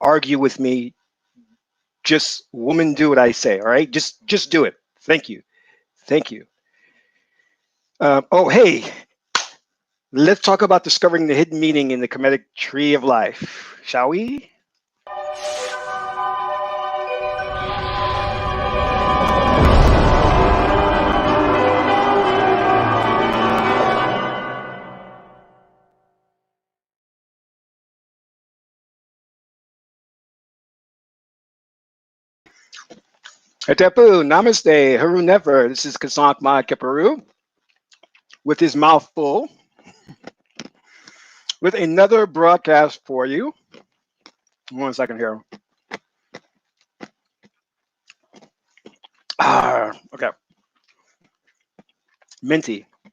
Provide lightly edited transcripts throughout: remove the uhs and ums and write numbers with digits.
argue with me. Just woman, do what I say. All right, just do it. Thank you, thank you. Oh, hey, let's talk about discovering the hidden meaning in the Kemetic tree of life, shall we? Hetepu, namaste, haru never. This is Kasank Ma Keperu with his mouth full with another broadcast for you. 1 second here. Okay. Minty. I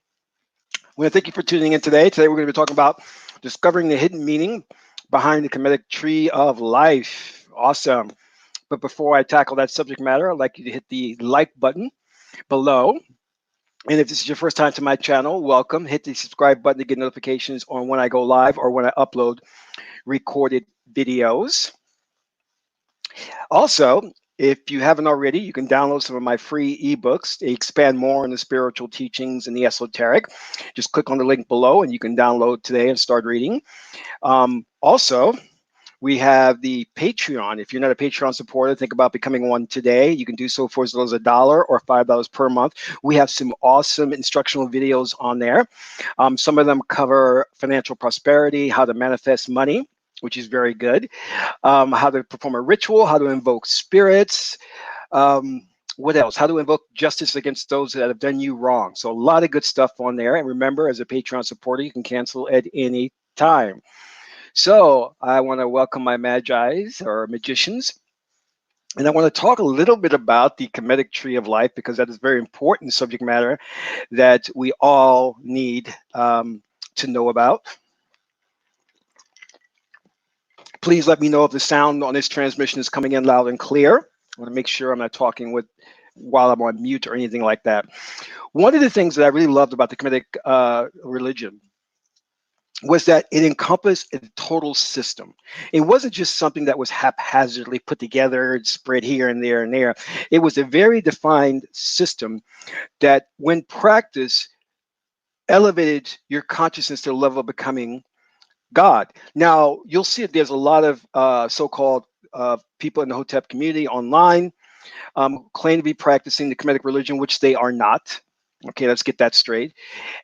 want to thank you for tuning in today. Today we're going to be talking about discovering the hidden meaning behind the Kemetic tree of life. Awesome. But before I tackle that subject matter, I'd like you to hit the like button below. And if this is your first time to my channel, welcome. Hit the subscribe button to get notifications on when I go live or when I upload recorded videos. Also, if you haven't already, you can download some of my free ebooks. They expand more on the spiritual teachings and the esoteric. Just click on the link below and you can download today and start reading. Also, we have the Patreon. If you're not a Patreon supporter, think about becoming one today. You can do so for as little as $1 or $5 per month. We have some awesome instructional videos on there. Some of them cover financial prosperity, how to manifest money, which is very good, how to perform a ritual, how to invoke spirits, what else? How to invoke justice against those that have done you wrong. So a lot of good stuff on there. And remember, as a Patreon supporter, you can cancel at any time. So I want to welcome my magis or magicians. And I want to talk a little bit about the Kemetic tree of life because that is very important subject matter that we all need to know about. Please let me know if the sound on this transmission is coming in loud and clear. I want to make sure I'm not talking while I'm on mute or anything like that. One of the things that I really loved about the Kemetic religion was that it encompassed a total system. It wasn't just something that was haphazardly put together and spread here and there and there. It was a very defined system that, when practiced, elevated your consciousness to the level of becoming God. Now, you'll see that there's a lot of so-called people in the Hotep community online claim to be practicing the Kemetic religion, which they are not. Okay, let's get that straight.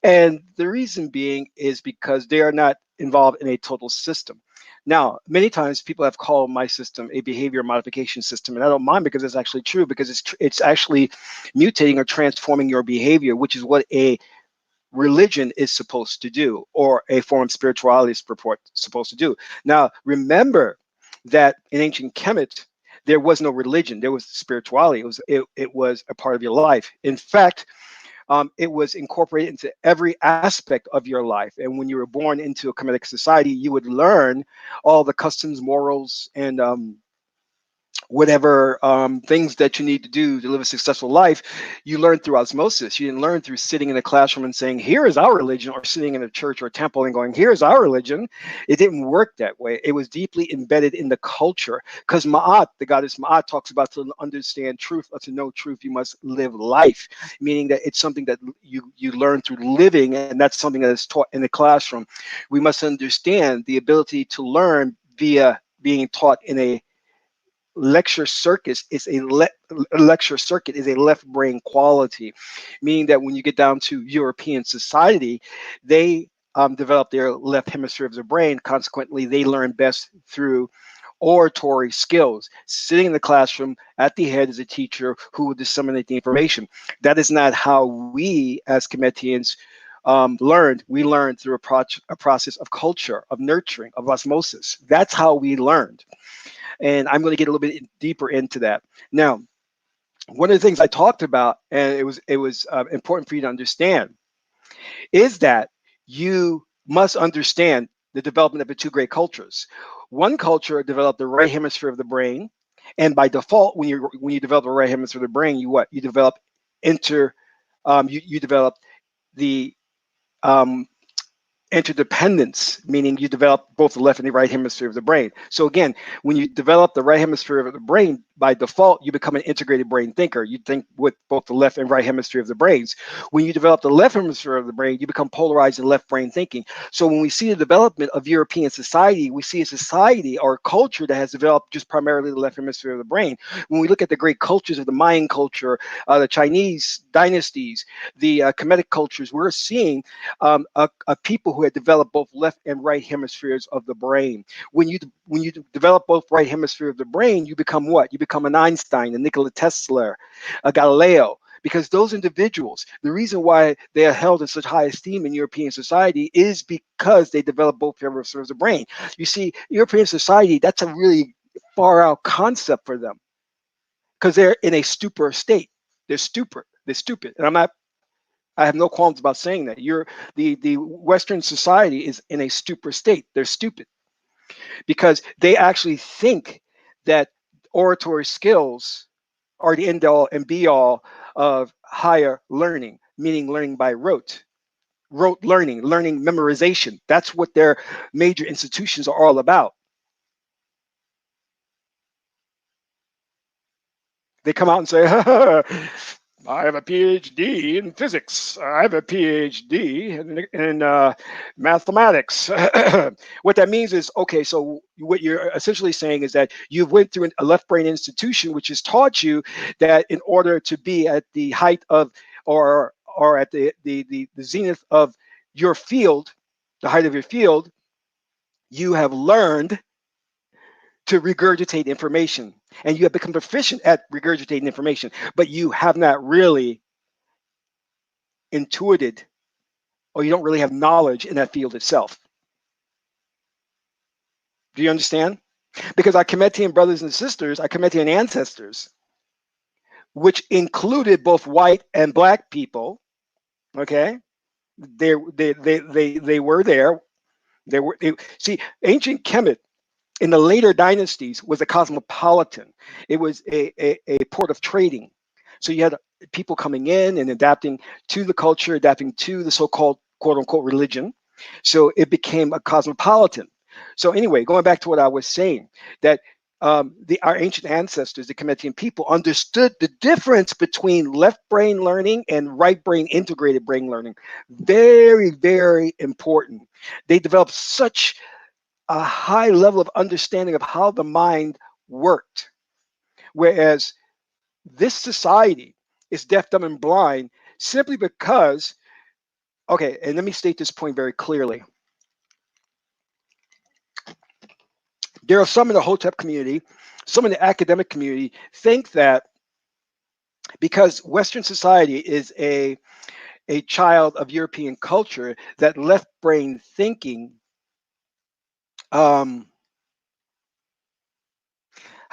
And the reason being is because they are not involved in a total system. Now, many times people have called my system a behavior modification system, and I don't mind because it's actually true, because it's actually mutating or transforming your behavior, which is what a religion is supposed to do, or a form of spirituality is supposed to do. Now, remember that in ancient Kemet, there was no religion, there was spirituality. It was a part of your life. In fact, it was incorporated into every aspect of your life. And when you were born into a Kemetic society, you would learn all the customs, morals, and whatever things that you need to do to live a successful life. You learn through osmosis. You didn't learn through sitting in a classroom and saying, here is our religion, or sitting in a church or a temple and going, here's our religion. It didn't work that way. It was deeply embedded in the culture, because Ma'at, the goddess Ma'at, talks about, to understand truth or to know truth, you must live life, meaning that it's something that you learn through living, and that's something that is taught in the classroom. We must understand the ability to learn via being taught in a lecture circuit is a left brain quality, meaning that when you get down to European society, they develop their left hemisphere of the brain. Consequently, they learn best through oratory skills. Sitting in the classroom, at the head is a teacher who will disseminate the information. That is not how we as Kemetians learned. We learned through a process of culture, of nurturing, of osmosis. That's how we learned. And I'm going to get a little bit deeper into that. Now, one of the things I talked about, and it was important for you to understand, is that you must understand the development of the two great cultures. One culture developed the right hemisphere of the brain, and by default, when you develop the right hemisphere of the brain, you develop you develop the interdependence, meaning you develop both the left and the right hemisphere of the brain. So again, when you develop the right hemisphere of the brain, by default, you become an integrated brain thinker. You think with both the left and right hemisphere of the brains. When you develop the left hemisphere of the brain, you become polarized in left brain thinking. So when we see the development of European society, we see a society or a culture that has developed just primarily the left hemisphere of the brain. When we look at the great cultures of the Mayan culture, the Chinese dynasties, the Kemetic cultures, we're seeing a people who had developed both left and right hemispheres of the brain. When you develop both right hemisphere of the brain, you become what? You become an Einstein, a Nikola Tesla, a Galileo. Because those individuals, the reason why they are held in such high esteem in European society is because they develop both hemispheres of the brain. You see, European society, that's a really far out concept for them because they're in a stupor state. They're stupid. They're stupid. And I have no qualms about saying that. The Western society is in a stupor state. They're stupid because they actually think that oratory skills are the end all and be all of higher learning, meaning learning by rote learning, learning memorization. That's what their major institutions are all about. They come out and say, I have a PhD in physics. I have a PhD in mathematics. What that means is, okay, so what you're essentially saying is that you went through a left brain institution, which has taught you that in order to be at the height of, or at the zenith of your field, the height of your field, you have learned to regurgitate information, and you have become proficient at regurgitating information, but you have not really intuited, or you don't really have knowledge in that field itself. Do you understand? Because our Kemetian brothers and sisters, our Kemetian ancestors, which included both white and black people, okay, they were there. See, ancient Kemet in the later dynasties was a cosmopolitan. It was a port of trading. So you had people coming in and adapting to the culture, adapting to the so-called quote unquote religion. So it became a cosmopolitan. So anyway, going back to what I was saying, that our ancient ancestors, the Kemetian people, understood the difference between left brain learning and right brain integrated brain learning. Very, very important. They developed such a high level of understanding of how the mind worked. Whereas this society is deaf, dumb, and blind simply because, okay, and let me state this point very clearly. There are some in the Hotep community, some in the academic community think that because Western society is a child of European culture, that left brain thinking, I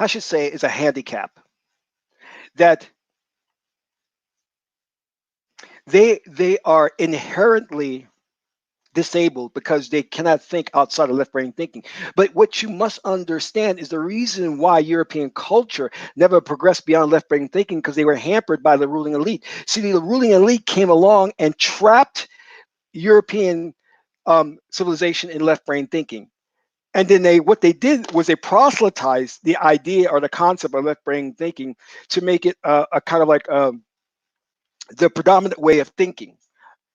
should say, is a handicap. That they are inherently disabled because they cannot think outside of left brain thinking. But what you must understand is the reason why European culture never progressed beyond left brain thinking, because they were hampered by the ruling elite. See, the ruling elite came along and trapped European civilization in left brain thinking. And then what they did was they proselytized the idea or the concept of left brain thinking to make it a kind of like the predominant way of thinking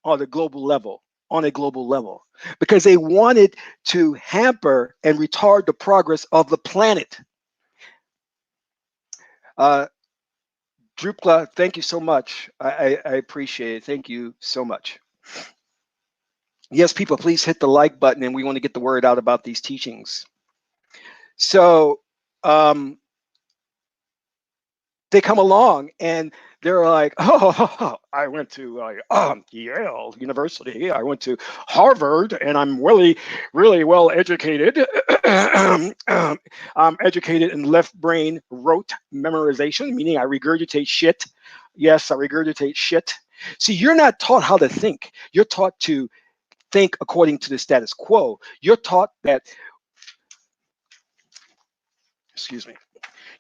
on a global level, because they wanted to hamper and retard the progress of the planet. Drupla, thank you so much. I appreciate it. Thank you so much. Yes, people, please hit the like button, and we want to get the word out about these teachings. So they come along and they're like, oh, I went to Yale University. I went to Harvard, and I'm really, really well educated. I'm educated in left brain rote memorization, meaning I regurgitate shit. Yes, I regurgitate shit. See, you're not taught how to think. You're taught to think according to the status quo. You're taught that, excuse me,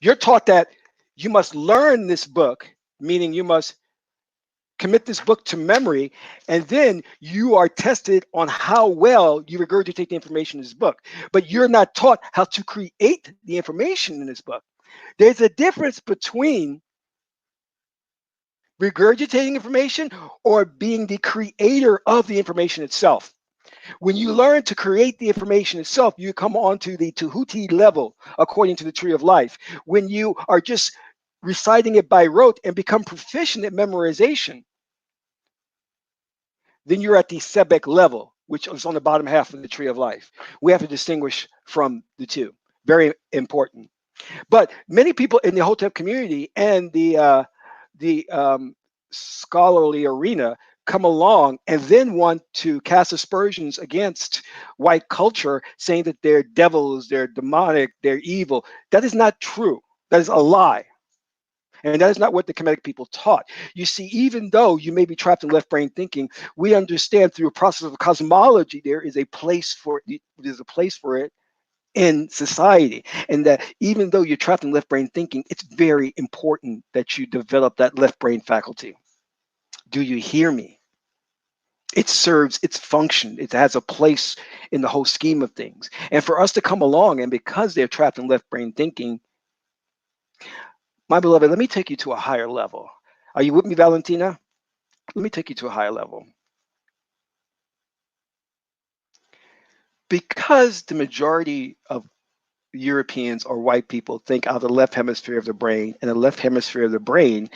you're taught that you must learn this book, meaning you must commit this book to memory, and then you are tested on how well you regurgitate the information in this book. But you're not taught how to create the information in this book. There's a difference between regurgitating information or being the creator of the information itself. When you learn to create the information itself, you come onto the Tahuti level, according to the tree of life. When you are just reciting it by rote and become proficient at memorization, then you're at the Sebek level, which is on the bottom half of the tree of life. We have to distinguish from the two. Very important. But many people in the Hotep community and the scholarly arena come along and then want to cast aspersions against white culture, saying that they're devils, they're demonic, they're evil. That is not true. That is a lie. And that is not what the Kemetic people taught. You see, even though you may be trapped in left brain thinking, we understand through a process of cosmology there is a place for it. There's a place for it in society, and that even though you're trapped in left brain thinking, it's very important that you develop that left brain faculty. Do you hear me? It serves its function. It has a place in the whole scheme of things. And for us to come along, and because they're trapped in left brain thinking, my beloved, let me take you to a higher level. Are you with me, Valentina? Let me take you to a higher level. Because the majority of Europeans or white people think out of the left hemisphere of the brain, and the left hemisphere of the brain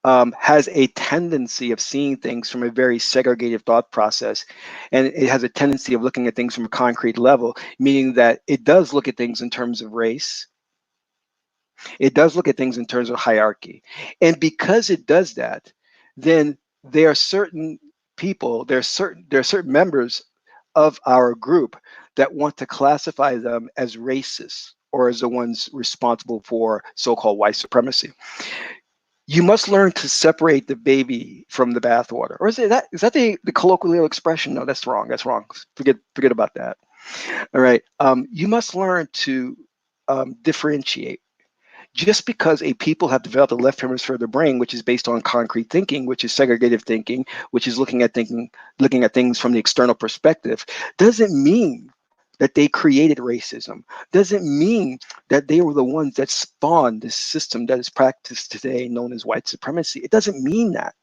has a tendency of seeing things from a very segregated thought process. And it has a tendency of looking at things from a concrete level, meaning that it does look at things in terms of race. It does look at things in terms of hierarchy. And because it does that, then there are certain people, there are certain members of our group that want to classify them as racist or as the ones responsible for so-called white supremacy. You must learn to separate the baby from the bathwater. Or is that the colloquial expression? No, that's wrong. That's wrong. Forget about that. All right. You must learn to differentiate. Just because a people have developed a left hemisphere of the brain, which is based on concrete thinking, which is segregative thinking, which is looking at things from the external perspective, doesn't mean that they created racism, doesn't mean that they were the ones that spawned this system that is practiced today known as white supremacy. It doesn't mean that.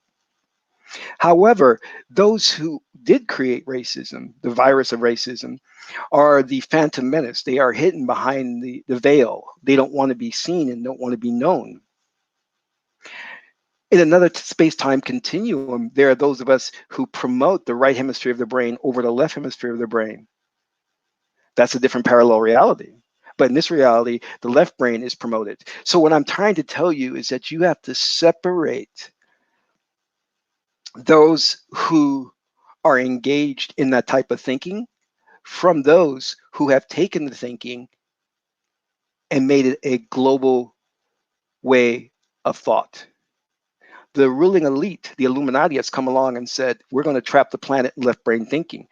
However, those who did create racism, the virus of racism, are the phantom menace. They are hidden behind the veil. They don't want to be seen and don't want to be known. In another space-time continuum, there are those of us who promote the right hemisphere of the brain over the left hemisphere of the brain. That's a different parallel reality. But in this reality, the left brain is promoted. So what I'm trying to tell you is that you have to separate those who are engaged in that type of thinking from those who have taken the thinking and made it a global way of thought. The ruling elite, the Illuminati, has come along and said, we're going to trap the planet in left brain thinking.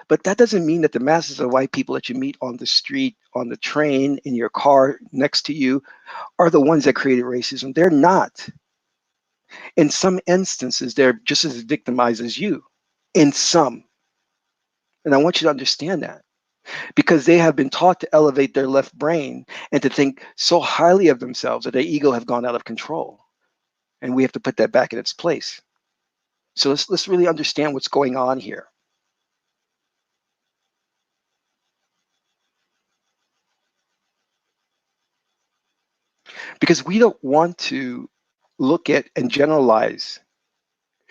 But that doesn't mean that the masses of white people that you meet on the street, on the train, in your car next to you are the ones that created racism. They're not. In some instances, they're just as victimized as you. In some. And I want you to understand that. Because they have been taught to elevate their left brain and to think so highly of themselves that their ego have gone out of control. And we have to put that back in its place. So let's really understand what's going on here. Because we don't want to look at and generalize.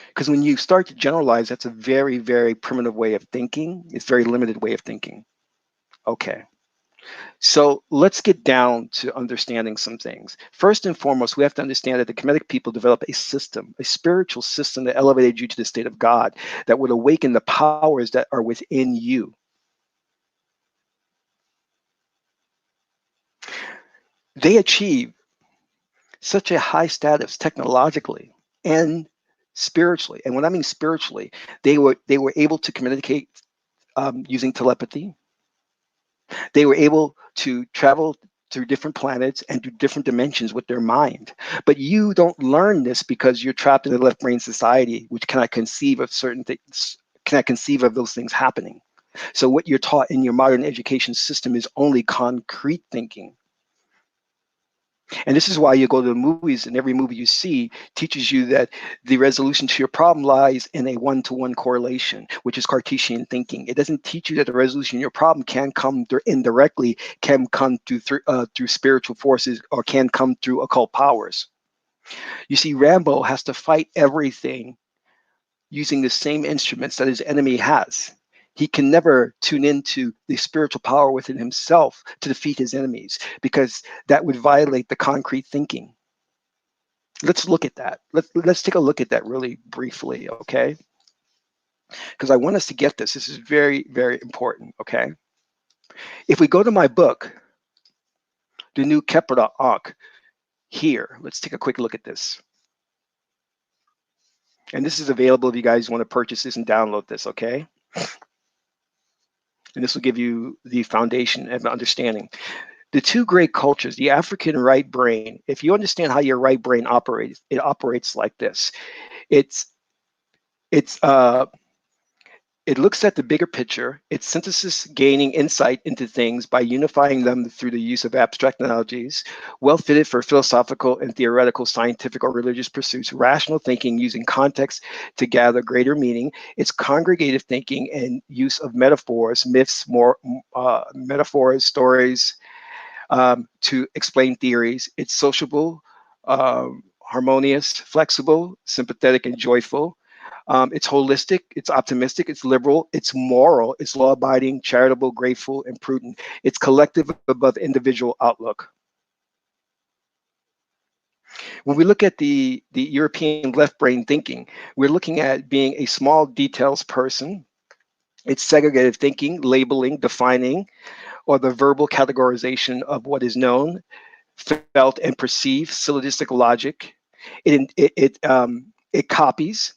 Because when you start to generalize, that's a very, very primitive way of thinking. It's a very limited way of thinking. Okay. So let's get down to understanding some things. First and foremost, we have to understand that the Kemetic people developed a system, a spiritual system that elevated you to the state of God, that would awaken the powers that are within you. They achieved such a high status technologically and spiritually. And when I mean spiritually, they were able to communicate using telepathy. They were able to travel through different planets and through different dimensions with their mind. But you don't learn this because you're trapped in a left brain society, which cannot conceive of certain things, cannot conceive of those things happening. So what you're taught in your modern education system is only concrete thinking. And this is why you go to the movies, and every movie you see teaches you that the resolution to your problem lies in a one-to-one correlation, which is Cartesian thinking. It doesn't teach you that the resolution to your problem can come indirectly, can come through spiritual forces, or can come through occult powers. You see, Rambo has to fight everything using the same instruments that his enemy has. He can never tune into the spiritual power within himself to defeat his enemies, because that would violate the concrete thinking. Let's look at that. Let's take a look at that really briefly, okay? Because I want us to get this. This is very, very important, okay? If we go to my book, the new Kemetic, here, let's take a quick look at this. And this is available if you guys want to purchase this and download this, okay? And this will give you the foundation of understanding. The two great cultures, the African right brain, if you understand how your right brain operates, it operates like this. It looks at the bigger picture. It's synthesis, gaining insight into things by unifying them through the use of abstract analogies, well fitted for philosophical and theoretical, scientific or religious pursuits, rational thinking using context to gather greater meaning. It's congregative thinking and use of metaphors, myths, metaphors, stories, to explain theories. It's sociable, harmonious, flexible, sympathetic, and joyful. It's holistic, it's optimistic, it's liberal, it's moral, it's law-abiding, charitable, grateful, and prudent. It's collective above individual outlook. When we look at the European left brain thinking, we're looking at being a small details person. It's segregative thinking, labeling, defining, or the verbal categorization of what is known, felt, and perceived, syllogistic logic. It copies.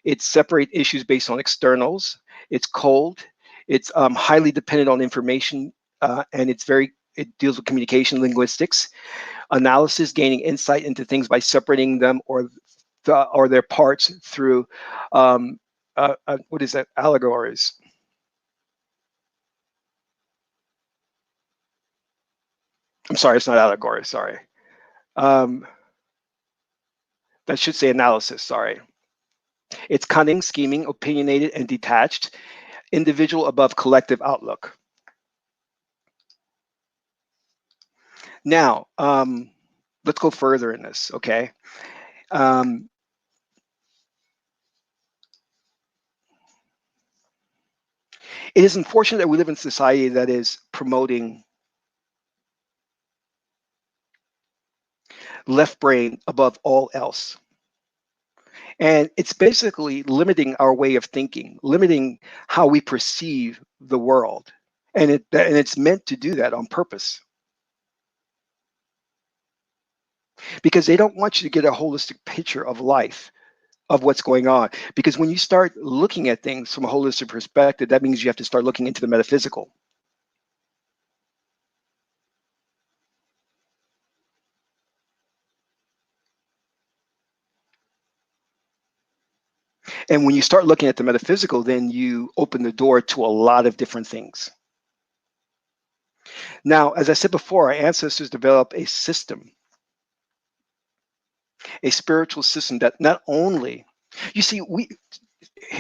It separates issues based on externals. It's cold. It's highly dependent on information, and it deals with communication, linguistics, analysis, gaining insight into things by separating them or their parts through what is that? Allegories. I'm sorry, it's not allegory. Sorry. That should say analysis. Sorry. It's cunning, scheming, opinionated, and detached. Individual above collective outlook. Now, let's go further in this, okay? It is unfortunate that we live in a society that is promoting left brain above all else. And it's basically limiting our way of thinking, limiting how we perceive the world. And it's meant to do that on purpose. Because they don't want you to get a holistic picture of life, of what's going on. Because when you start looking at things from a holistic perspective, that means you have to start looking into the metaphysical. And when you start looking at the metaphysical, then you open the door to a lot of different things. Now, as I said before, our ancestors developed a system, a spiritual system that not only, you see,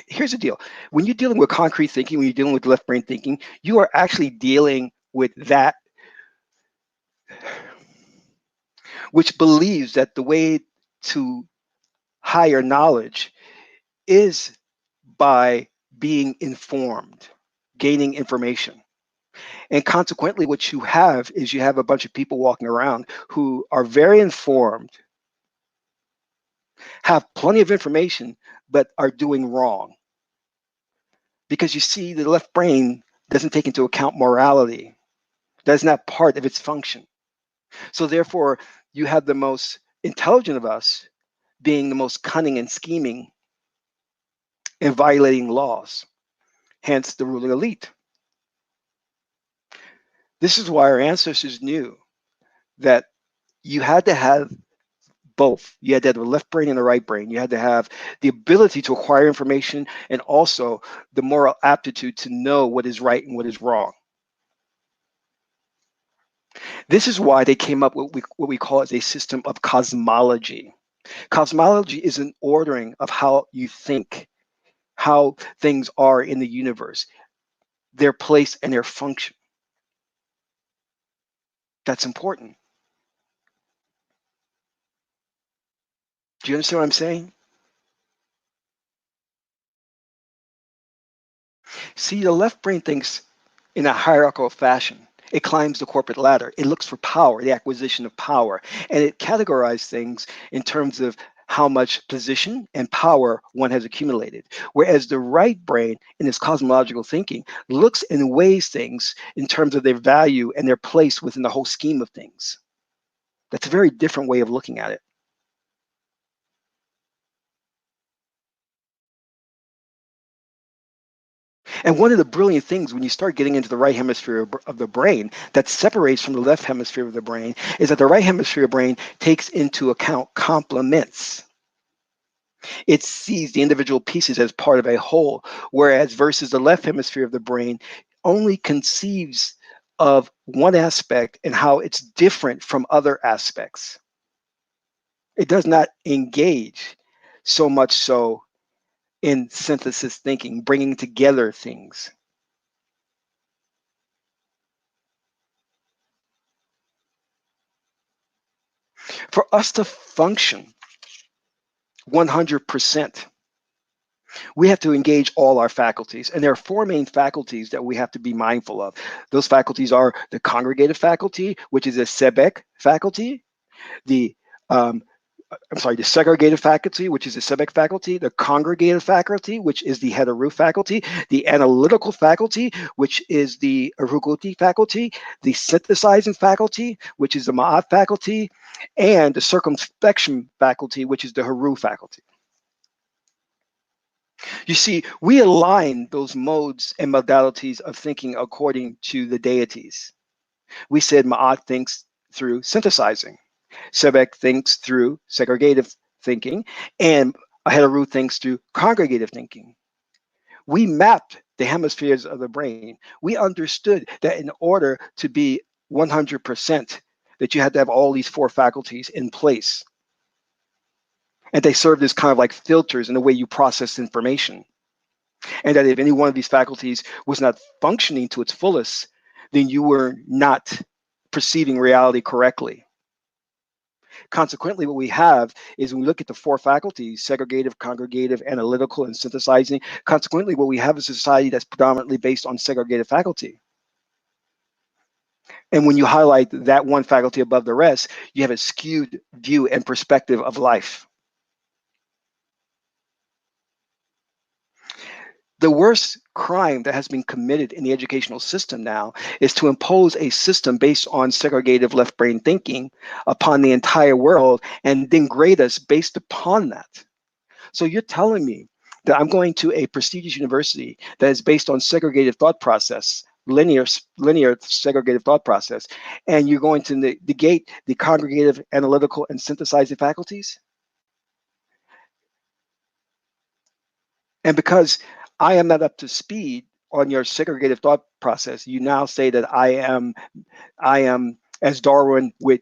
here's the deal. When you're dealing with concrete thinking, when you're dealing with left brain thinking, you are actually dealing with that which believes that the way to higher knowledge is by being informed, gaining information. And consequently, what you have is you have a bunch of people walking around who are very informed, have plenty of information, but are doing wrong. Because you see, the left brain doesn't take into account morality. That's not part of its function. So therefore, you have the most intelligent of us being the most cunning and scheming and violating laws, hence the ruling elite. This is why our ancestors knew that you had to have both. You had to have the left brain and the right brain. You had to have the ability to acquire information and also the moral aptitude to know what is right and what is wrong. This is why they came up with what we call as a system of cosmology. Cosmology is an ordering of how you think, how things are in the universe, their place and their function. That's important. Do you understand what I'm saying? See, the left brain thinks in a hierarchical fashion. It climbs the corporate ladder. It looks for power, the acquisition of power, and it categorizes things in terms of how much position and power one has accumulated. Whereas the right brain, in its cosmological thinking, looks and weighs things in terms of their value and their place within the whole scheme of things. That's a very different way of looking at it. And one of the brilliant things when you start getting into the right hemisphere of the brain that separates from the left hemisphere of the brain is that the right hemisphere of the brain takes into account complements. It sees the individual pieces as part of a whole, whereas versus the left hemisphere of the brain only conceives of one aspect and how it's different from other aspects. It does not engage so much so in synthesis thinking, bringing together things. For us to function 100%, we have to engage all our faculties. And there are four main faculties that we have to be mindful of. Those faculties are the congregative faculty, which is a Sebek faculty, the the segregative faculty, which is the Sebek faculty, the congregative faculty, which is the Heteru faculty, the analytical faculty, which is the Aruguti faculty, the synthesizing faculty, which is the Ma'at faculty, and the circumspection faculty, which is the Haru faculty. You see, we align those modes and modalities of thinking according to the deities. We said Ma'at thinks through synthesizing, Sebek thinks through segregative thinking, and Heteru thinks through congregative thinking. We mapped the hemispheres of the brain. We understood that in order to be 100%, that you had to have all these four faculties in place. And they served as kind of like filters in the way you process information. And that if any one of these faculties was not functioning to its fullest, then you were not perceiving reality correctly. Consequently, what we have is when we look at the four faculties, segregative, congregative, analytical, and synthesizing, consequently, what we have is a society that's predominantly based on segregative faculty. And when you highlight that one faculty above the rest, you have a skewed view and perspective of life. The worst crime that has been committed in the educational system now is to impose a system based on segregative left brain thinking upon the entire world and then grade us based upon that. So you're telling me that I'm going to a prestigious university that is based on segregative thought process, linear segregative thought process, and you're going to negate the congregative, analytical, and synthesizing faculties? And because I am not up to speed on your segregative thought process, you now say that I am, as Darwin would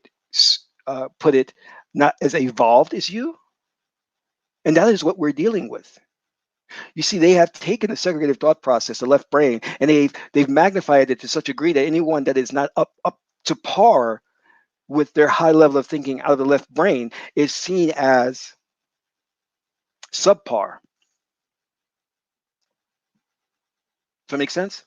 put it, not as evolved as you. And that is what we're dealing with. You see, they have taken the segregative thought process, the left brain, and they've magnified it to such a degree that anyone that is not up to par with their high level of thinking out of the left brain is seen as subpar. Does that make sense?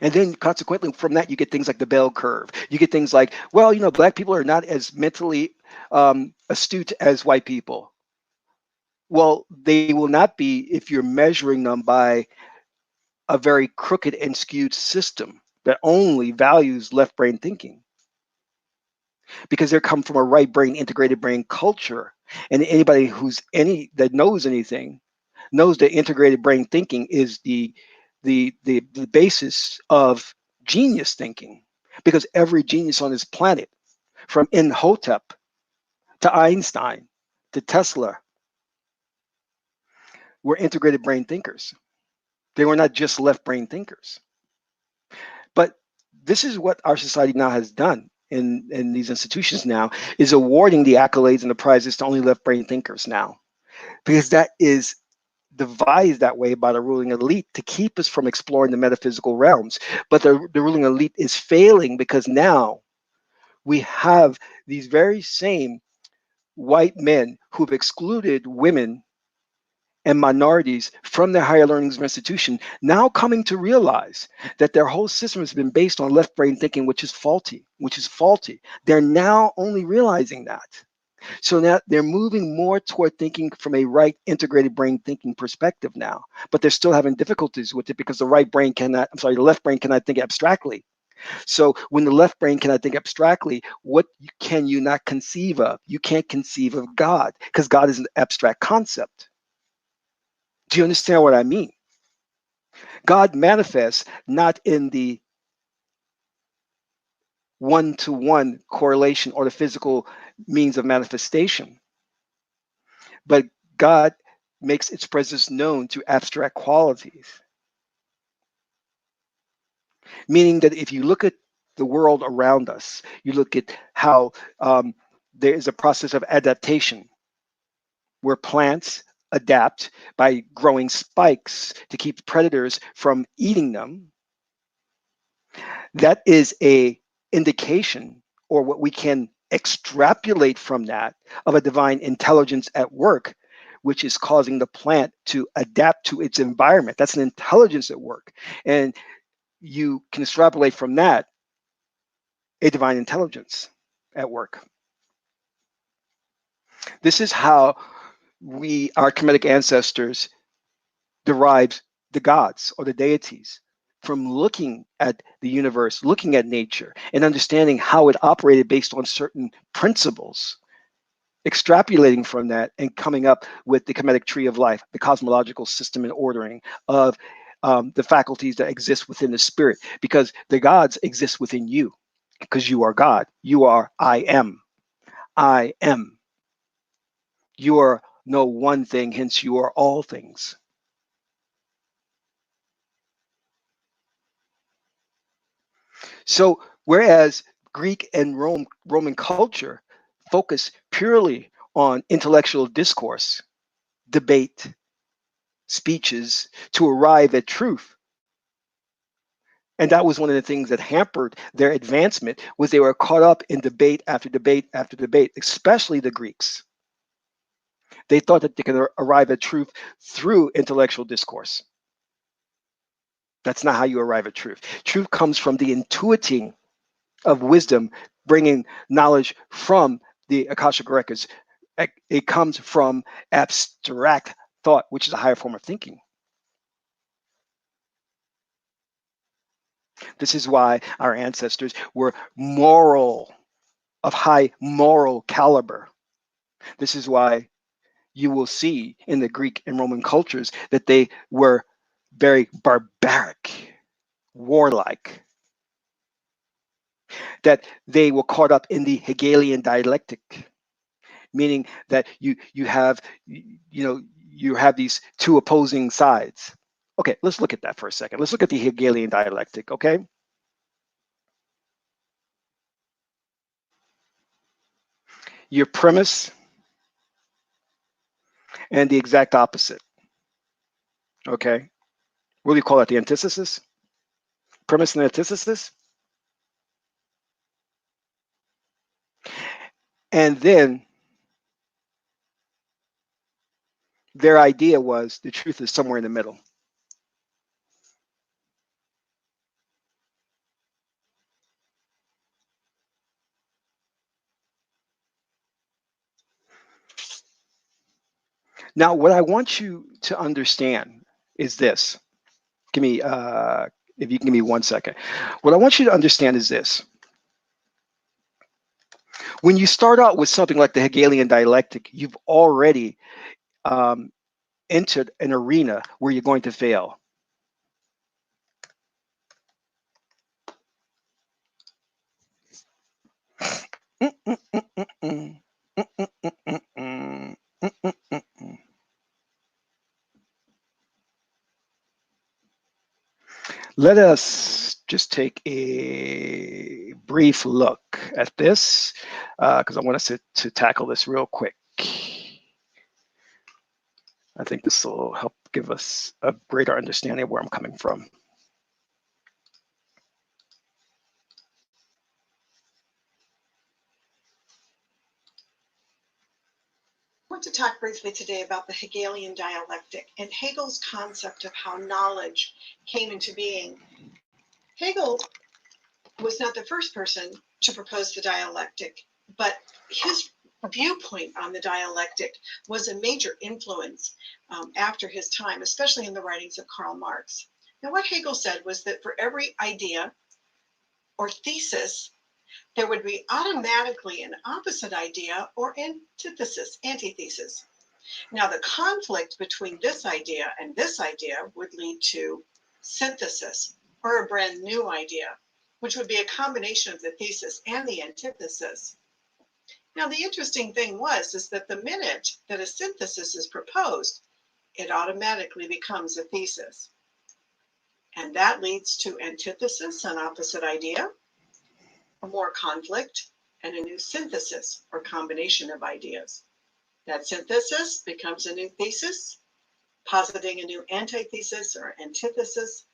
And then consequently from that, you get things like the bell curve. You get things like, well, black people are not as mentally astute as white people. Well, they will not be if you're measuring them by a very crooked and skewed system that only values left brain thinking. Because they come from a right brain, integrated brain culture. And anybody that knows anything knows that integrated brain thinking is the the basis of genius thinking, because every genius on this planet, from Hotep to Einstein to Tesla, were integrated brain thinkers. They were not just left brain thinkers. But this is what our society now has done in these institutions now, is awarding the accolades and the prizes to only left brain thinkers now, because that is devised that way by the ruling elite to keep us from exploring the metaphysical realms. But the ruling elite is failing, because now we have these very same white men who've excluded women and minorities from their higher learning institution, now coming to realize that their whole system has been based on left brain thinking, which is faulty. They're now only realizing that. So now they're moving more toward thinking from a right integrated brain thinking perspective now, but they're still having difficulties with it, because the the left brain cannot think abstractly. So when the left brain cannot think abstractly, what can you not conceive of? You can't conceive of God, because God is an abstract concept. Do you understand what I mean? God manifests not in the one-to-one correlation or the physical means of manifestation, but God makes its presence known through abstract qualities. Meaning that if you look at the world around us, you look at how there is a process of adaptation where plants adapt by growing spikes to keep predators from eating them. That is a indication, or what we can extrapolate from that, of a divine intelligence at work, which is causing the plant to adapt to its environment. That's an intelligence at work. And you can extrapolate from that a divine intelligence at work. This is how our Kemetic ancestors derived the gods or the deities, from looking at the universe, looking at nature, and understanding how it operated based on certain principles, extrapolating from that and coming up with the Kemetic tree of life, the cosmological system and ordering of the faculties that exist within the spirit, because the gods exist within you, because you are God. You are I am. I am. You are no one thing, hence you are all things. So whereas Greek and Roman culture focus purely on intellectual discourse, debate, speeches to arrive at truth, and that was one of the things that hampered their advancement, was they were caught up in debate after debate after debate, especially the Greeks. They thought that they could arrive at truth through intellectual discourse. That's not how you arrive at truth. Truth comes from the intuiting of wisdom, bringing knowledge from the Akashic records. It comes from abstract thought, which is a higher form of thinking. This is why our ancestors were moral, of high moral caliber. This is why you will see in the Greek and Roman cultures that they were very barbaric, warlike, that they were caught up in the Hegelian dialectic, meaning that you have these two opposing sides. Okay, let's look at that for a second. Let's look at the Hegelian dialectic, okay? Your premise and the exact opposite, okay? What do you call that, the antithesis? Premise and antithesis? And then their idea was the truth is somewhere in the middle. Now, what I want you to understand is this. Give me, if you can give me 1 second. What I want you to understand is this. When you start out with something like the Hegelian dialectic, you've already entered an arena where you're going to fail. Mm, mm, mm, mm, mm. Mm, mm, mm, mm, mm. Mm, mm, mm, mm. Let us just take a brief look at this because I want us to tackle this real quick. I think this will help give us a greater understanding of where I'm coming from. I want to talk briefly today about the Hegelian dialectic and Hegel's concept of how knowledge came into being. Hegel was not the first person to propose the dialectic, but his viewpoint on the dialectic was a major influence after his time, especially in the writings of Karl Marx. Now, what Hegel said was that for every idea or thesis, there would be automatically an opposite idea or antithesis. Now, the conflict between this idea and this idea would lead to synthesis, or a brand new idea, which would be a combination of the thesis and the antithesis. Now, the interesting thing is that the minute that a synthesis is proposed, it automatically becomes a thesis. And that leads to antithesis, an opposite idea, more conflict, and a new synthesis, or combination of ideas. That synthesis becomes a new thesis, positing a new antithesis or antithesis,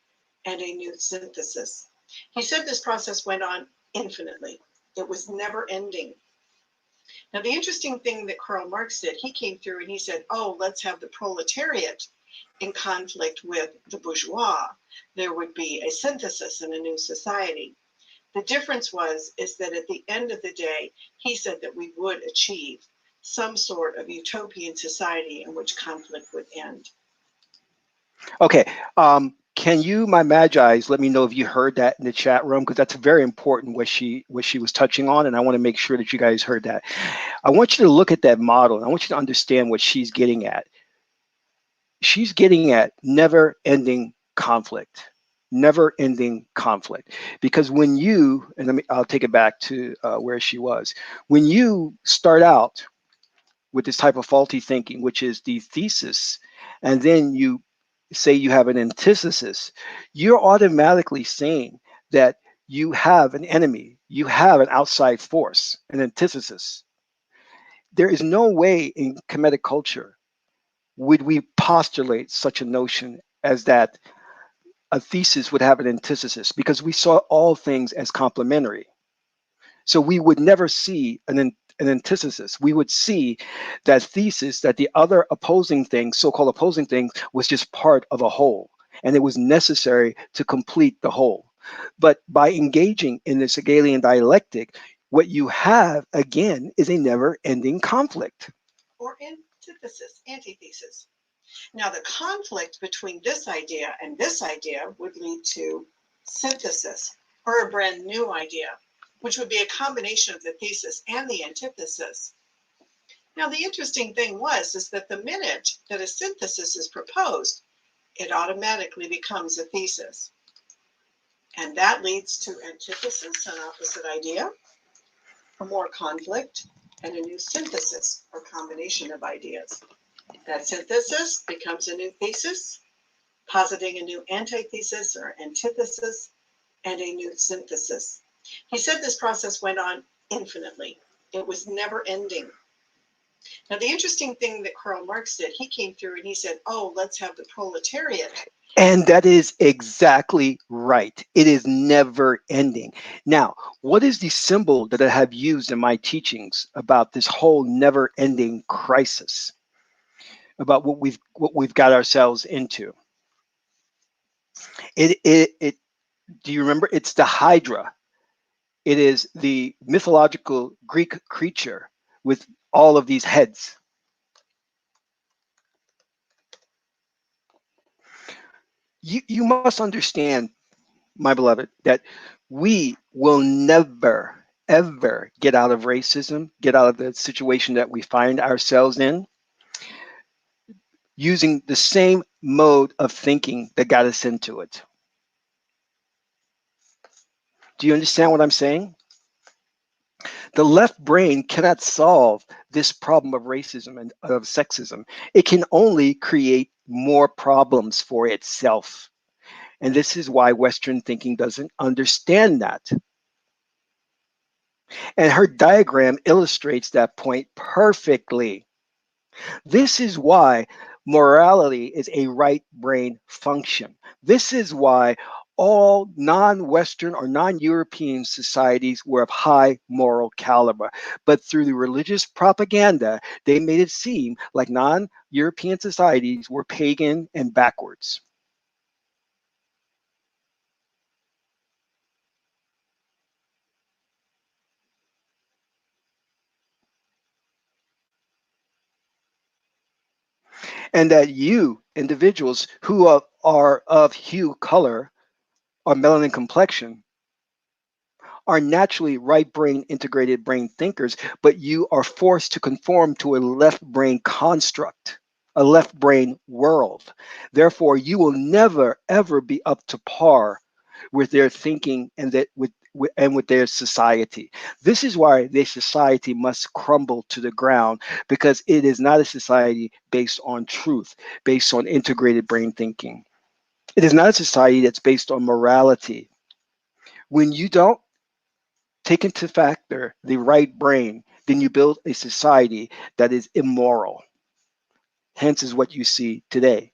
and a new synthesis. He said this process went on infinitely. It was never ending. Now, the interesting thing that Karl Marx did, he came through and he said, oh, let's have the proletariat in conflict with the bourgeois. There would be a synthesis in a new society. The difference is that at the end of the day, he said that we would achieve some sort of utopian society in which conflict would end. Okay. Can you, my magi's, let me know if you heard that in the chat room, because that's very important what she was touching on, and I want to make sure that you guys heard that. I want you to look at that model, and I want you to understand what she's getting at. She's getting at never-ending conflict, never-ending conflict. Because when you, and I'll take it back to where she was. When you start out with this type of faulty thinking, which is the thesis, and then you say you have an antithesis, you're automatically saying that you have an enemy, you have an outside force, an antithesis. There is no way in Kemetic culture would we postulate such a notion as that a thesis would have an antithesis, because we saw all things as complementary. So we would never see an antithesis. We would see that thesis that the other opposing thing, so-called opposing thing, was just part of a whole, and it was necessary to complete the whole. But by engaging in this Hegelian dialectic, what you have again is a never-ending conflict. Or antithesis. Now, the conflict between this idea and this idea would lead to synthesis, or a brand new idea, which would be a combination of the thesis and the antithesis. Now, the interesting thing is that the minute that a synthesis is proposed, it automatically becomes a thesis. And that leads to antithesis, an opposite idea, more conflict, and a new synthesis, or combination of ideas. That synthesis becomes a new thesis, positing a new antithesis or antithesis, and a new synthesis. He said this process went on infinitely. It was never ending. Now, the interesting thing that Karl Marx did, he came through and he said, oh, let's have the proletariat. And that is exactly right. It is never ending. Now, what is the symbol that I have used in my teachings about this whole never ending crisis, about what we've got ourselves into? It do you remember? It's the Hydra. It is the mythological Greek creature with all of these heads. You must understand, my beloved, that we will never, ever get out of racism, get out of the situation that we find ourselves in, using the same mode of thinking that got us into it. Do you understand what I'm saying? The left brain cannot solve this problem of racism and of sexism. It can only create more problems for itself. And this is why Western thinking doesn't understand that. And her diagram illustrates that point perfectly. This is why morality is a right brain function. This is why all non-Western or non-European societies were of high moral caliber. But through the religious propaganda, they made it seem like non-European societies were pagan and backwards. And that you, individuals who are of hue, color, or melanin complexion, are naturally right brain integrated brain thinkers, but you are forced to conform to a left brain construct, a left brain world. Therefore, you will never ever be up to par with their thinking and that with their society. This is why their society must crumble to the ground, because it is not a society based on truth, based on integrated brain thinking. It is not a society that's based on morality. When you don't take into factor the right brain, then you build a society that is immoral. Hence is what you see today.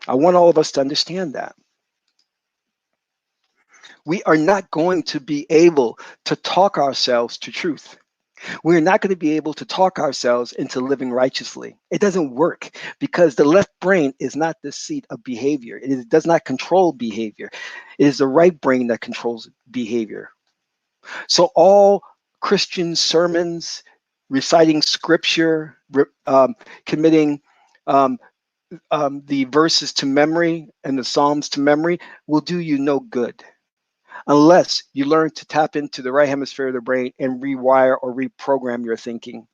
I want all of us to understand that. We are not going to be able to talk ourselves to truth. We're not going to be able to talk ourselves into living righteously. It doesn't work because the left brain is not the seat of behavior. It does not control behavior. It is the right brain that controls behavior. So all Christian sermons, reciting scripture, committing um, the verses to memory and the Psalms to memory will do you no good unless you learn to tap into the right hemisphere of the brain and rewire or reprogram your thinking.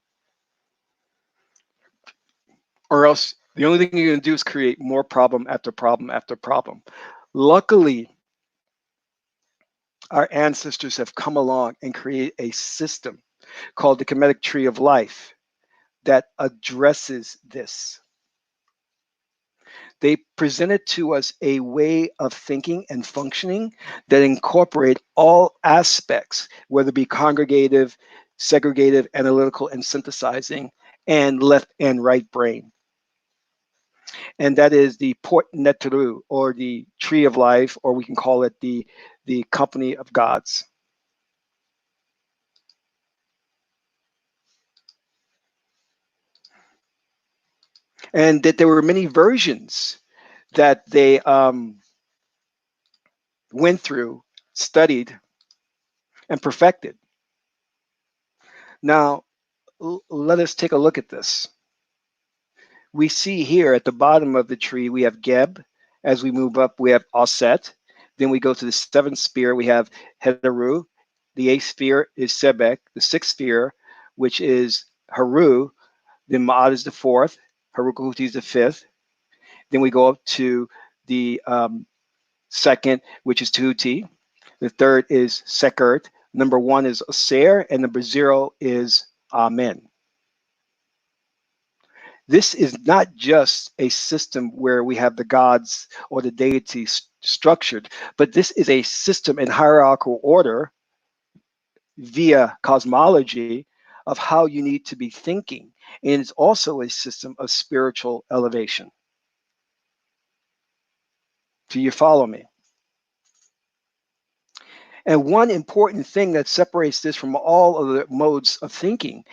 Or else the only thing you're going to do is create more problem after problem after problem. Luckily, our ancestors have come along and created a system called the Kemetic tree of life that addresses this. They presented to us a way of thinking and functioning that incorporate all aspects, whether it be congregative, segregative, analytical, and synthesizing, and left and right brain. And that is the Port Neteru, or the tree of life, or we can call it the company of gods. And that there were many versions that they went through, studied, and perfected. Now, let us take a look at this. We see here at the bottom of the tree, we have Geb. As we move up, we have Aset. Then we go to the seventh sphere, we have Heteru. The eighth sphere is Sebek. The sixth sphere, which is Haru. Then Ma'at is the fourth. Harukahuti is the fifth. Then we go up to the second, which is Tahuti. The third is Sekert. Number one is Aser, and number 0 is Amen. This is not just a system where we have the gods or the deities structured, but this is a system in hierarchical order via cosmology of how you need to be thinking. And it's also a system of spiritual elevation. Do you follow me? And one important thing that separates this from all other modes of thinking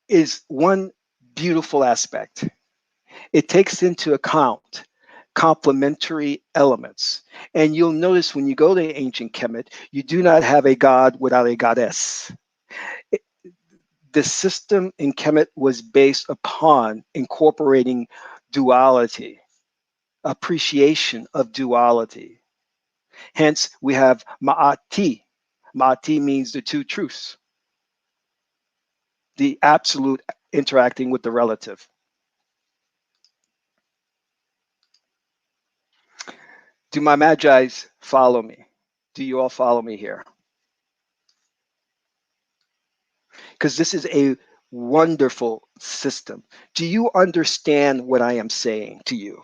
is one beautiful aspect. It takes into account complementary elements. And you'll notice when you go to ancient Kemet, you do not have a god without a goddess. The system in Kemet was based upon incorporating duality, appreciation of duality. Hence, we have Ma'ati. Ma'ati means the two truths, the absolute interacting with the relative. Do my Magi's follow me? Do you all follow me here? Because this is a wonderful system. Do you understand what I am saying to you?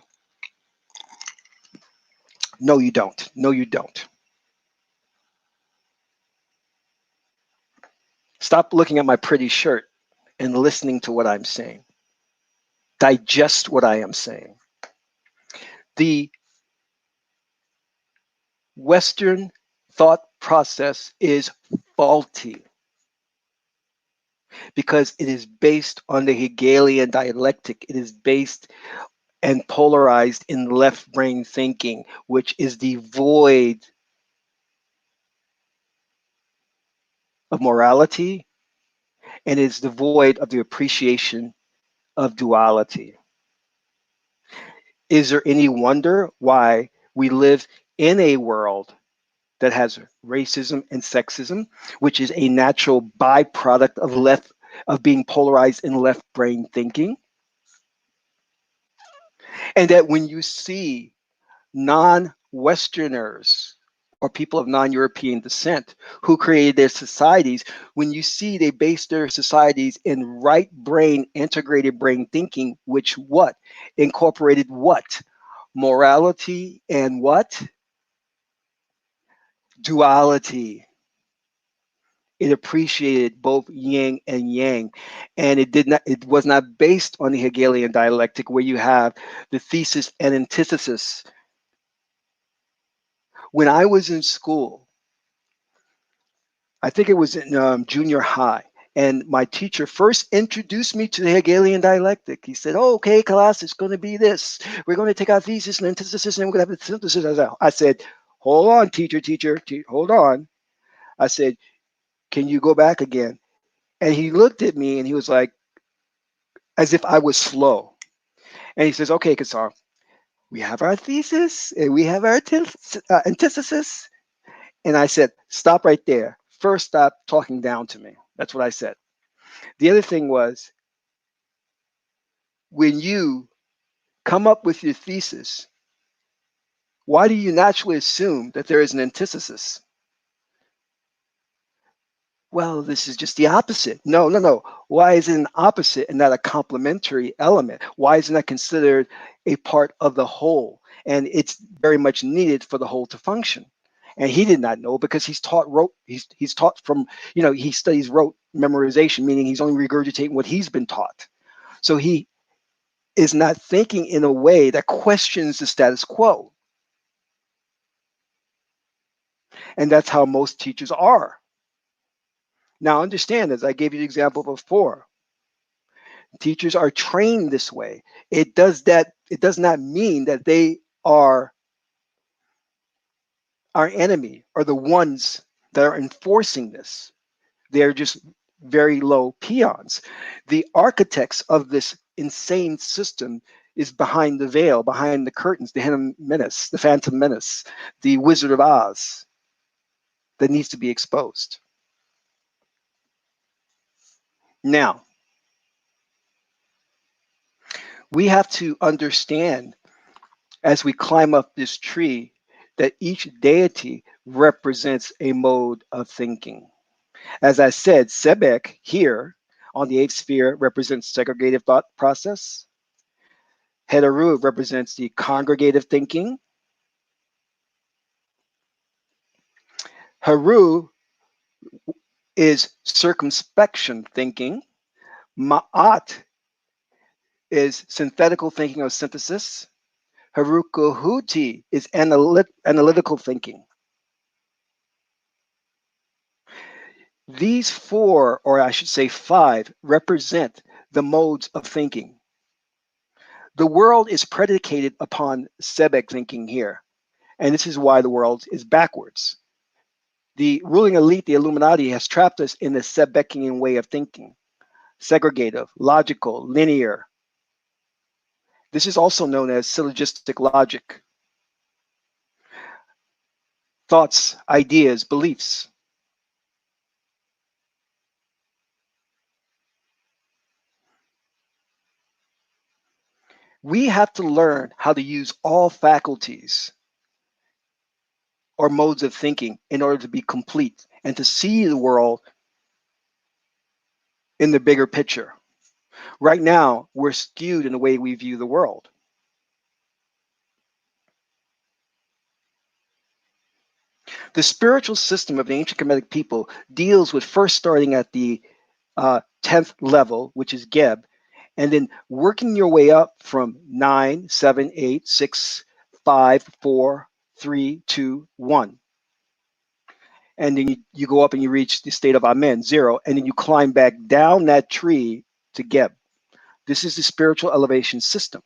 No, you don't. No, you don't. Stop looking at my pretty shirt and listening to what I'm saying. Digest what I am saying. The Western thought process is faulty because it is based on the Hegelian dialectic. It is based and polarized in left brain thinking, which is devoid of morality and is devoid of the appreciation of duality. Is there any wonder why we live in a world that has racism and sexism, which is a natural byproduct of being polarized in left brain thinking? And that when you see non-Westerners or people of non-European descent who created their societies, when you see they base their societies in right brain, integrated brain thinking, which what? Incorporated what? Morality and what? Duality. It appreciated both yin and yang, and it was not based on the Hegelian dialectic where you have the thesis and antithesis. When I was in school, I think it was in junior high, and my teacher first introduced me to the Hegelian dialectic. He said, "Oh, okay, class, it's going to be this. We're going to take our thesis and antithesis, and we're going to have the synthesis." I said, "Hold on, teacher, hold on." I said, "Can you go back again?" And he looked at me and he was like, as if I was slow. And he says, "Okay, Kasar, we have our thesis and we have our antithesis." And I said, "Stop right there. First, stop talking down to me." That's what I said. The other thing was, when you come up with your thesis, why do you naturally assume that there is an antithesis? Well, this is just the opposite. No, no, no. Why is it an opposite and not a complementary element? Why isn't that considered a part of the whole? And it's very much needed for the whole to function. And he did not know because he's taught rote. He's taught from, he studies rote memorization, meaning he's only regurgitating what he's been taught. So he is not thinking in a way that questions the status quo. And that's how most teachers are. Now understand, as I gave you the example before, teachers are trained this way. It does not mean that they are our enemy or the ones that are enforcing this. They're just very low peons. The architects of this insane system is behind the veil, behind the curtains, the Phantom Menace, the Wizard of Oz that needs to be exposed. Now, we have to understand as we climb up this tree that each deity represents a mode of thinking. As I said, Sebek here on the eighth sphere represents segregative thought process. Heteru represents the congregative thinking. Haru is circumspection thinking. Ma'at is synthetical thinking or synthesis. Harukuhuti is analytical thinking. These four, or I should say five, represent the modes of thinking. The world is predicated upon Sebek thinking here, and this is why the world is backwards. The ruling elite, the Illuminati, has trapped us in the Sebekian way of thinking, segregative, logical, linear. This is also known as syllogistic logic. Thoughts, ideas, beliefs. We have to learn how to use all faculties or modes of thinking in order to be complete and to see the world in the bigger picture. Right now, we're skewed in the way we view the world. The spiritual system of the ancient Kemetic people deals with first starting at the 10th level, which is Geb, and then working your way up from 9, 7, 8, 6, 5, 4, 3, 2, 1. And then you go up and you reach the state of Amen, 0, and then you climb back down that tree to Geb. This is the spiritual elevation system.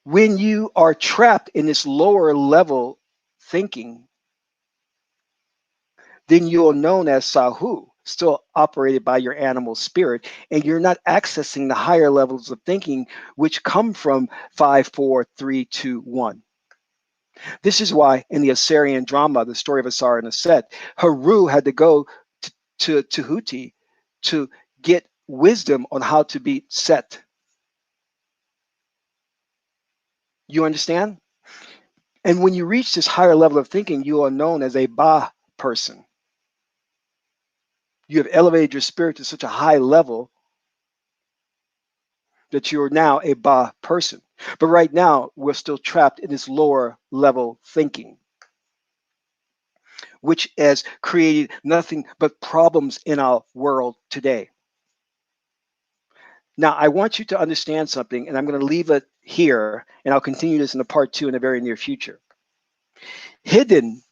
When you are trapped in this lower level thinking, then you are known as Sahu, still operated by your animal spirit, and you're not accessing the higher levels of thinking, which come from 5, 4, 3, 2, 1. This is why in the Assyrian drama, the story of Asar and Aset, Haru had to go to Huti to get wisdom on how to beat Set. You understand? And when you reach this higher level of thinking, you are known as a Ba person. You have elevated your spirit to such a high level that you're now a Ba person. But right now, we're still trapped in this lower level thinking, which has created nothing but problems in our world today. Now, I want you to understand something, and I'm going to leave it here, and I'll continue this in the part 2 in the very near future. Hidden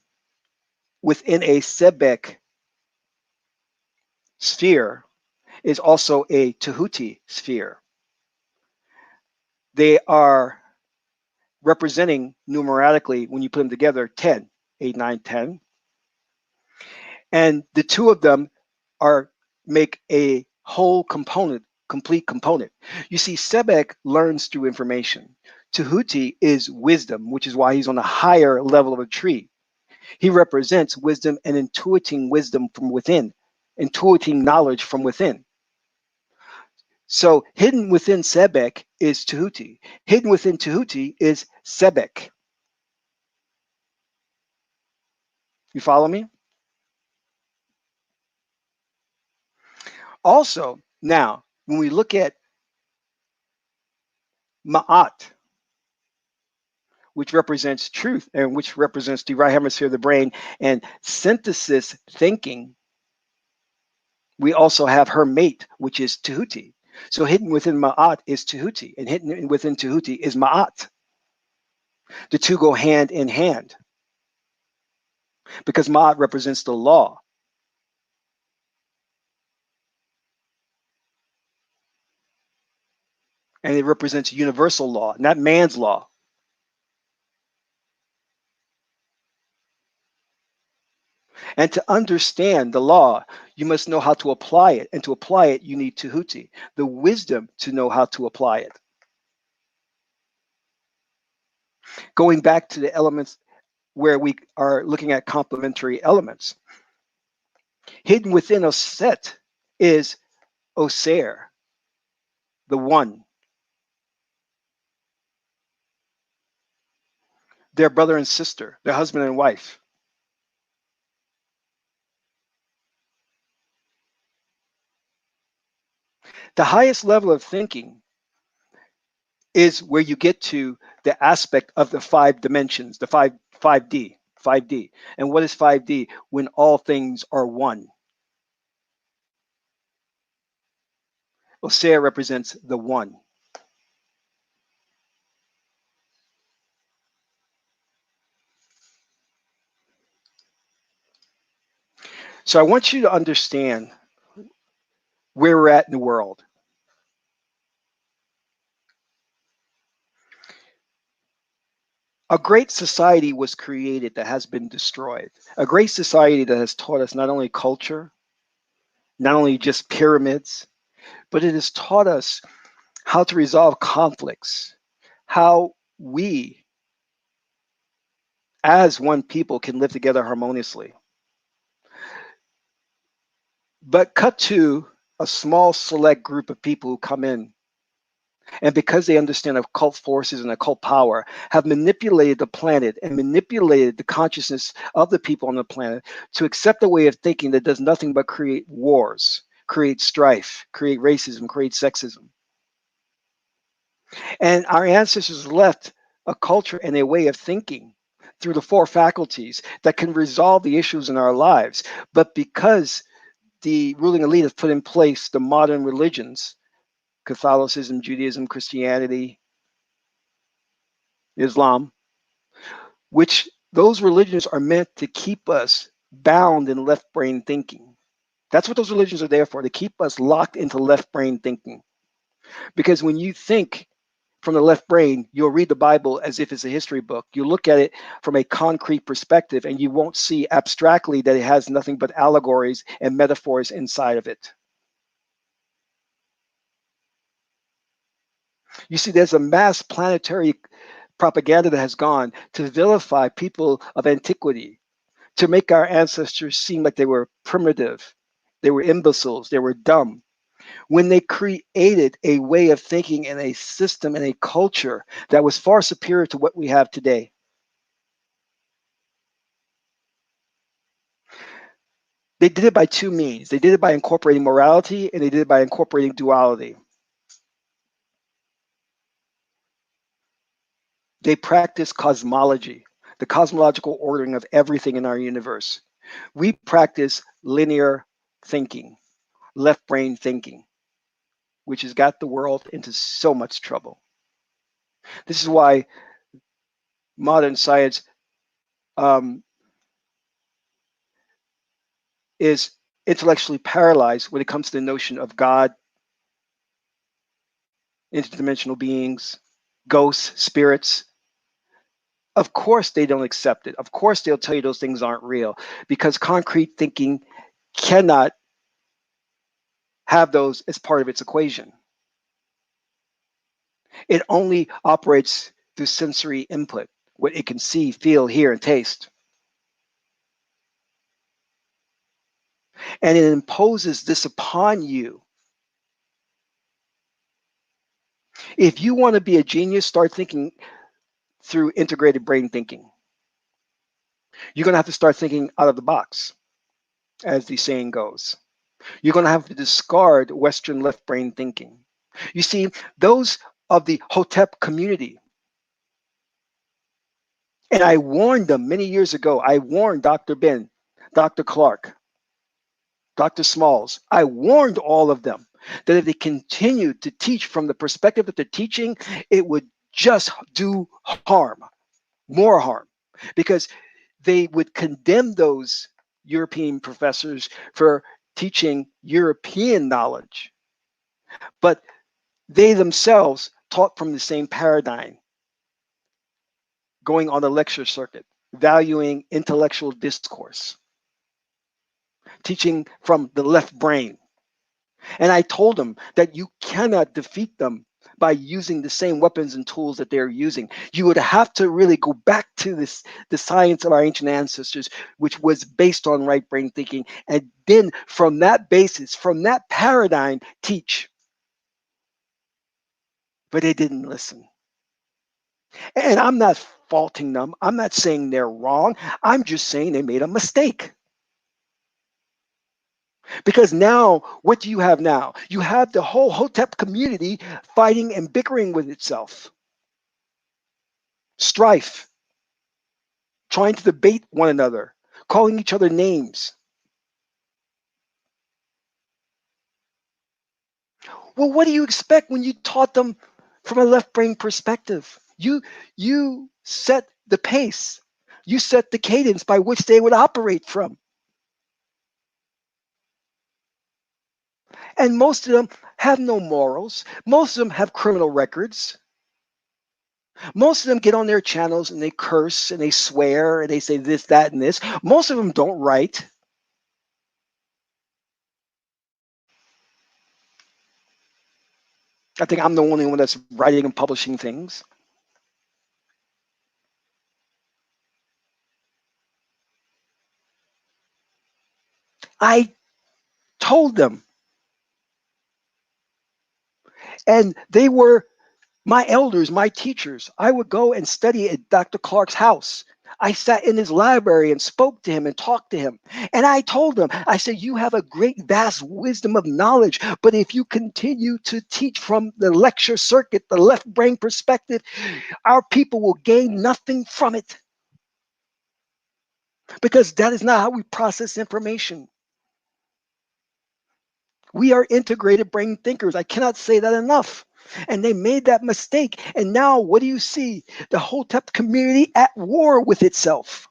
within a Sebek sphere is also a Tahuti sphere. They are representing numeratically, when you put them together, 10, 8, 9, 10. And the two of them make a whole component, complete component. You see, Sebek learns through information. Tahuti is wisdom, which is why he's on the higher level of a tree. He represents wisdom and intuiting wisdom from within, intuiting knowledge from within. So hidden within Sebek is Tahuti. Hidden within Tahuti is Sebek. You follow me? Also, now, when we look at Ma'at, which represents truth and which represents the right hemisphere of the brain and synthesis thinking, we also have her mate, which is Tahuti. So hidden within Ma'at is Tahuti, and hidden within Tahuti is Ma'at. The two go hand in hand because Ma'at represents the law. And it represents universal law, not man's law. And to understand the law, you must know how to apply it. And to apply it, you need Tahuti, the wisdom to know how to apply it. Going back to the elements where we are looking at complementary elements. Hidden within a set is Oser, the one. Their brother and sister, their husband and wife. The highest level of thinking is where you get to the aspect of the 5 dimensions, the 5D. And what is 5D? When all things are one. Osea represents the one. So I want you to understand where we're at in the world. A great society was created that has been destroyed. A great society that has taught us not only culture, not only just pyramids, but it has taught us how to resolve conflicts, how we as one people can live together harmoniously. But cut to a small select group of people who come in and because they understand occult forces and occult power, have manipulated the planet and manipulated the consciousness of the people on the planet to accept a way of thinking that does nothing but create wars, create strife, create racism, create sexism. And our ancestors left a culture and a way of thinking through the four faculties that can resolve the issues in our lives. But because the ruling elite has put in place the modern religions, Catholicism, Judaism, Christianity, Islam, which those religions are meant to keep us bound in left brain thinking. That's what those religions are there for, to keep us locked into left brain thinking. Because when you think from the left brain, you'll read the Bible as if it's a history book. You look at it from a concrete perspective, and you won't see abstractly that it has nothing but allegories and metaphors inside of it. You see, there's a mass planetary propaganda that has gone to vilify people of antiquity, to make our ancestors seem like they were primitive, they were imbeciles, they were dumb, when they created a way of thinking and a system and a culture that was far superior to what we have today. They did it by two means. They did it by incorporating morality, and they did it by incorporating duality. They practice cosmology, the cosmological ordering of everything in our universe. We practice linear thinking, left brain thinking, which has got the world into so much trouble. This is why modern science is intellectually paralyzed when it comes to the notion of God, interdimensional beings, ghosts, spirits. Of course, they don't accept it. Of course, they'll tell you those things aren't real because concrete thinking cannot have those as part of its equation. It only operates through sensory input, what it can see, feel, hear, and taste. And it imposes this upon you. If you want to be a genius, start thinking through integrated brain thinking. You're going to have to start thinking out of the box, as the saying goes. You're going to have to discard Western left brain thinking. You see, those of the Hotep community, and I warned them many years ago, I warned Dr. Ben, Dr. Clark, Dr. Smalls, I warned all of them that if they continued to teach from the perspective that they're teaching, it would just do harm, more harm, because they would condemn those European professors for teaching European knowledge. But they themselves taught from the same paradigm, going on the lecture circuit, valuing intellectual discourse, teaching from the left brain. And I told them that you cannot defeat them by using the same weapons and tools that they're using. You would have to really go back to the science of our ancient ancestors, which was based on right brain thinking, and then from that basis, from that paradigm, teach. But they didn't listen. And I'm not faulting them. I'm not saying they're wrong. I'm just saying they made a mistake. Because now, what do you have now? You have the whole Hotep community fighting and bickering with itself. Strife, trying to debate one another, calling each other names. Well, what do you expect when you taught them from a left brain perspective? You set the pace. You set the cadence by which they would operate from. And most of them have no morals. Most of them have criminal records. Most of them get on their channels and they curse and they swear and they say this, that, and this. Most of them don't write. I think I'm the only one that's writing and publishing things. I told them. And they were My elders, my teachers, I would go and study at Dr. Clark's house. I sat in his library and spoke to him and talked to him. And I told him, I said, you have a great, vast wisdom of knowledge. But if you continue to teach from the lecture circuit, the left brain perspective, our people will gain nothing from it. Because that is not how we process information. We are integrated brain thinkers. I cannot say that enough. And they made that mistake. And now what do you see? The Hotep community at war with itself.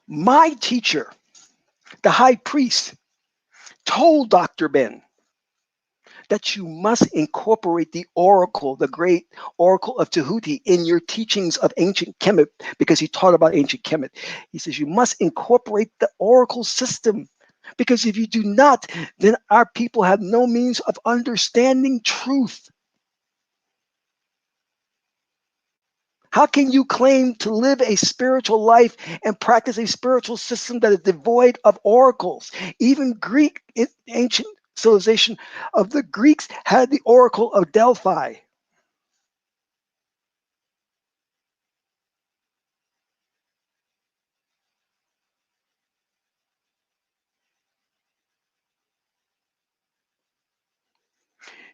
My teacher, the high priest, told Dr. Ben that you must incorporate the oracle, the great oracle of Tahuti, in your teachings of ancient Kemet, because he taught about ancient Kemet. He says you must incorporate the oracle system, because if you do not, then our people have no means of understanding truth. How can you claim to live a spiritual life and practice a spiritual system that is devoid of oracles? Even Greek, ancient civilization of the Greeks had the oracle of Delphi.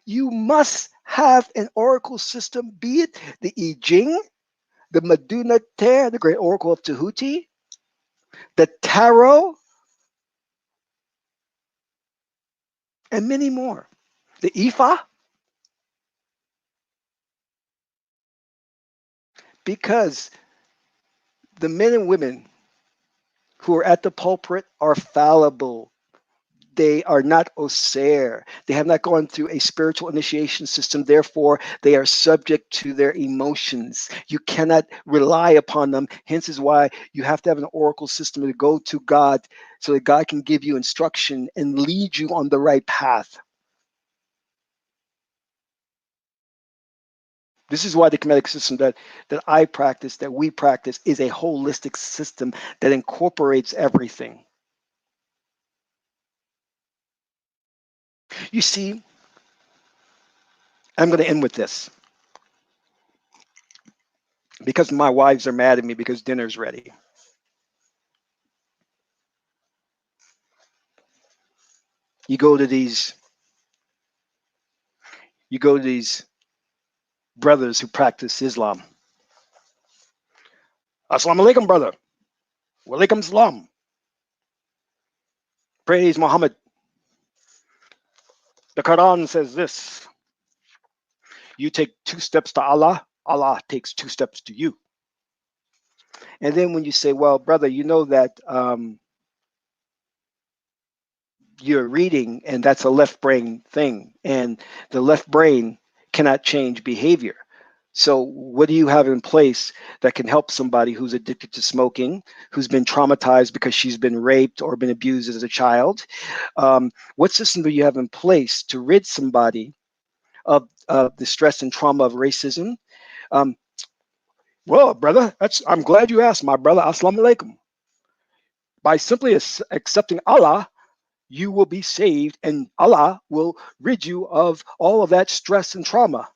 You must have an oracle system, be it the I-ching, the Maduna Ter, the great oracle of Tahuti, the tarot, and many more. The Ifa, because the men and women who are at the pulpit are fallible. They are not osir. They have not gone through a spiritual initiation system. Therefore, they are subject to their emotions. You cannot rely upon them. Hence is why you have to have an oracle system to go to God so that God can give you instruction and lead you on the right path. This is why the Kemetic system that I practice, that we practice, is a holistic system that incorporates everything. You see, I'm going to end with this because my wives are mad at me because dinner's ready. You go to these brothers who practice Islam. Assalamu alaikum, brother. Wa alaikum salam. Praise Muhammad. The Quran says this. You take 2 steps to Allah, Allah takes 2 steps to you. And then when you say, well, brother, you know that you're reading and that's a left brain thing, and the left brain cannot change behavior. So what do you have in place that can help somebody who's addicted to smoking, who's been traumatized because she's been raped or been abused as a child? What system do you have in place to rid somebody of the stress and trauma of racism? Well, brother, I'm glad you asked, my brother. Assalamu alaikum. By simply accepting Allah, you will be saved, and Allah will rid you of all of that stress and trauma.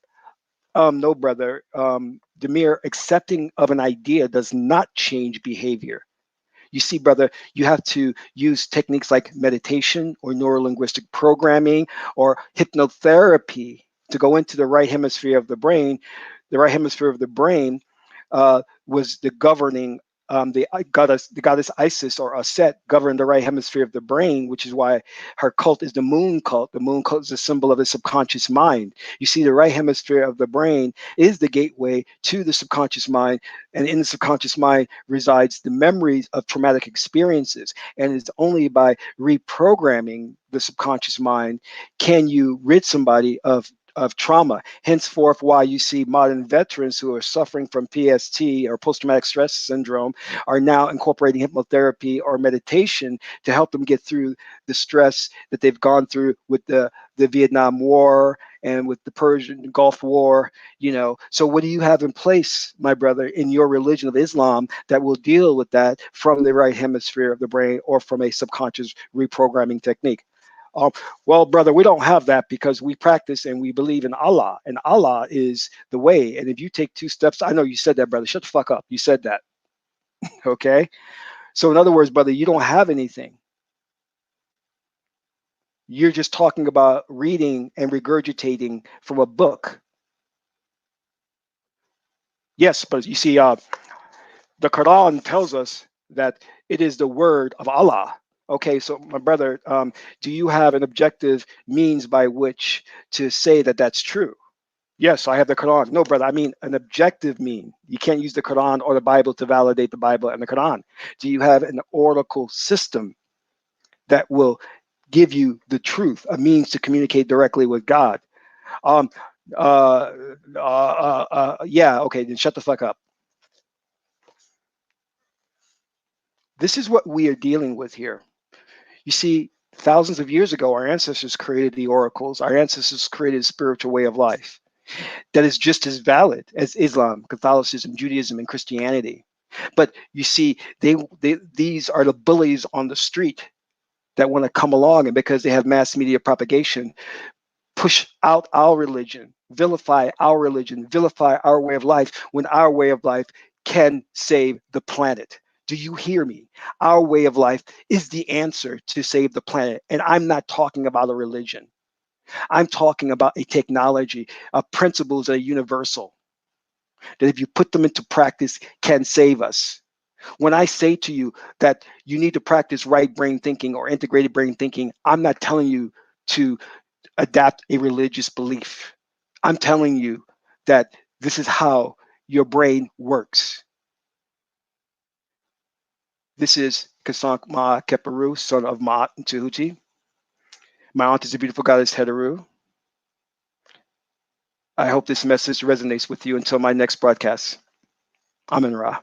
No, brother. The mere accepting of an idea does not change behavior. You see, brother, you have to use techniques like meditation or neurolinguistic programming or hypnotherapy to go into the right hemisphere of the brain. The right hemisphere of the brain was the governing the goddess Isis or Aset governed the right hemisphere of the brain, which is why her cult is the moon cult. The moon cult is a symbol of the subconscious mind. You see, the right hemisphere of the brain is the gateway to the subconscious mind, and in the subconscious mind resides the memories of traumatic experiences. And it's only by reprogramming the subconscious mind can you rid somebody of trauma. Henceforth, why you see modern veterans who are suffering from PST or post-traumatic stress syndrome are now incorporating hypnotherapy or meditation to help them get through the stress that they've gone through with the Vietnam War and with the Persian Gulf War, you know. So what do you have in place, my brother, in your religion of Islam that will deal with that from the right hemisphere of the brain or from a subconscious reprogramming technique? Well, brother, we don't have that because we practice and we believe in Allah, and Allah is the way. And if you take 2 steps, I know you said that, brother. Shut the fuck up. You said that. Okay. So in other words, brother, you don't have anything. You're just talking about reading and regurgitating from a book. Yes, but you see, the Quran tells us that it is the word of Allah. Okay, so my brother, do you have an objective means by which to say that that's true? Yes, I have the Quran. No, brother, I mean an objective mean. You can't use the Quran or the Bible to validate the Bible and the Quran. Do you have an oracle system that will give you the truth, a means to communicate directly with God? Um, yeah, okay, then shut the fuck up. This is what we are dealing with here. You see, thousands of years ago, our ancestors created the oracles. Our ancestors created a spiritual way of life that is just as valid as Islam, Catholicism, Judaism, and Christianity. But you see, these are the bullies on the street that want to come along, and because they have mass media propagation, push out our religion, vilify our way of life, when our way of life can save the planet. Do you hear me? Our way of life is the answer to save the planet. And I'm not talking about a religion. I'm talking about a technology, principles that are universal, that if you put them into practice can save us. When I say to you that you need to practice right brain thinking or integrated brain thinking, I'm not telling you to adapt a religious belief. I'm telling you that this is how your brain works. This is Kasank Ma Keperu, son of Ma'at and Tahuti. My aunt is the beautiful goddess Heteru. I hope this message resonates with you until my next broadcast. Amen Ra.